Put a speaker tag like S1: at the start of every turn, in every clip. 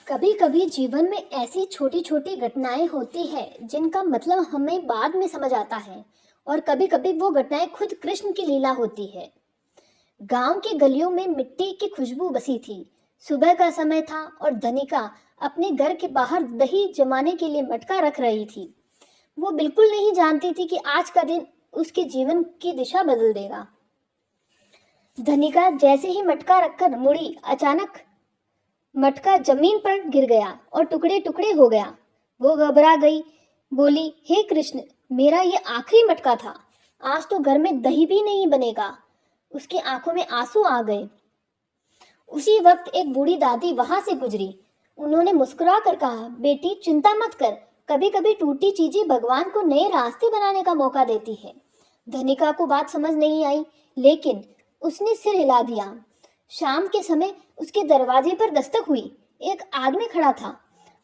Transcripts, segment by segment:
S1: कभी कभी जीवन में ऐसी छोटी छोटी घटनाएं होती हैं जिनका मतलब हमें बाद में समझ आता है। और कभी कभी वो घटनाएं खुद कृष्ण की लीला होती है। गांव की गलियों में मिट्टी की खुशबू बसी थी। सुबह का समय था और धनिका अपने घर के बाहर दही जमाने के लिए मटका रख रही थी। वो बिल्कुल नहीं जानती थी कि आज का दिन उसके जीवन की दिशा बदल देगा। धनिका जैसे ही मटका रखकर मुड़ी, अचानक मटका जमीन पर गिर गया और टुकड़े टुकड़े हो गया। वो घबरा गई, बोली, हे कृष्ण, मेरा ये आखिरी मटका था। आज तो घर में दही भी नहीं बनेगा। उसकी आंखों में आंसू आ गए। उसी वक्त एक बूढ़ी दादी वहां से गुजरी। उन्होंने मुस्कुरा कर कहा, बेटी चिंता मत कर, कभी कभी टूटी चीजें भगवान को नए रास्ते बनाने का मौका देती है। धनिका को बात समझ नहीं आई, लेकिन उसने सिर हिला दिया। शाम के समय उसके दरवाजे पर दस्तक हुई। एक आदमी खड़ा था।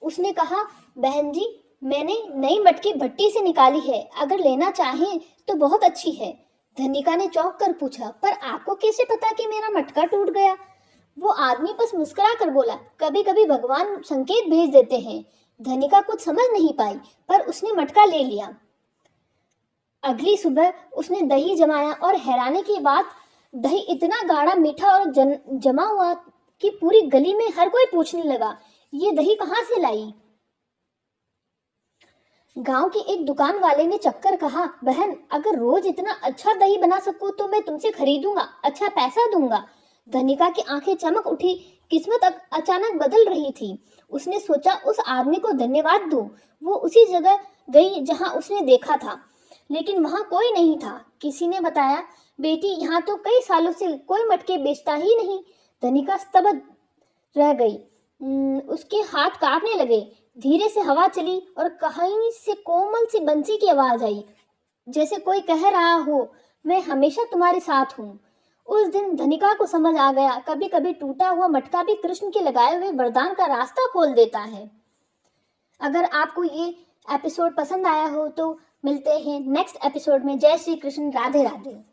S1: उसने कहा, बहन जी, मैंने नई मटकी भट्टी से निकाली है, अगर लेना चाहें तो बहुत अच्छी है। धनिका ने चौंक कर पूछा, पर आपको कैसे पता कि मेरा मटका टूट गया? वो आदमी बस मुस्कुरा कर बोला, कभी कभी भगवान संकेत भेज देते हैं। धनिका कुछ समझ नहीं पाई, पर उसने मटका ले लिया। अगली सुबह उसने दही जमाया और हैरानी की बात, दही इतना गाढ़ा, मीठा और जमा हुआ कि पूरी गली में हर कोई पूछने लगा, ये दही कहाँ से लाई? गांव के एक दुकान वाले ने चक्कर कहा, बहन, अगर रोज इतना अच्छा दही बना सको तो मैं तुमसे खरीदूंगा, अच्छा पैसा दूंगा। धनिका की आंखें चमक उठी। किस्मत अचानक बदल रही थी। उसने सोचा, उस आदमी को धन्यवाद दूं। वो उसी जगह गई जहां उसने देखा था, लेकिन वहां कोई नहीं था। किसी ने बताया, बेटी, यहाँ तो कई सालों से कोई मटके बेचता ही नहीं। धनिका स्तब्ध रह गई। उसके हाथ कांपने लगे। धीरे से हवा चली और कहीं से कोमल सी बंसी की आवाज आई, जैसे कोई कह रहा हो, मैं हमेशा तुम्हारे साथ हूँ। उस दिन धनिका को समझ आ गया, कभी कभी टूटा हुआ मटका भी कृष्ण के लगाए हुए वरदान का रास्ता खोल देता है। अगर आपको ये एपिसोड पसंद आया हो तो मिलते हैं नेक्स्ट एपिसोड में। जय श्री कृष्ण, राधे राधे।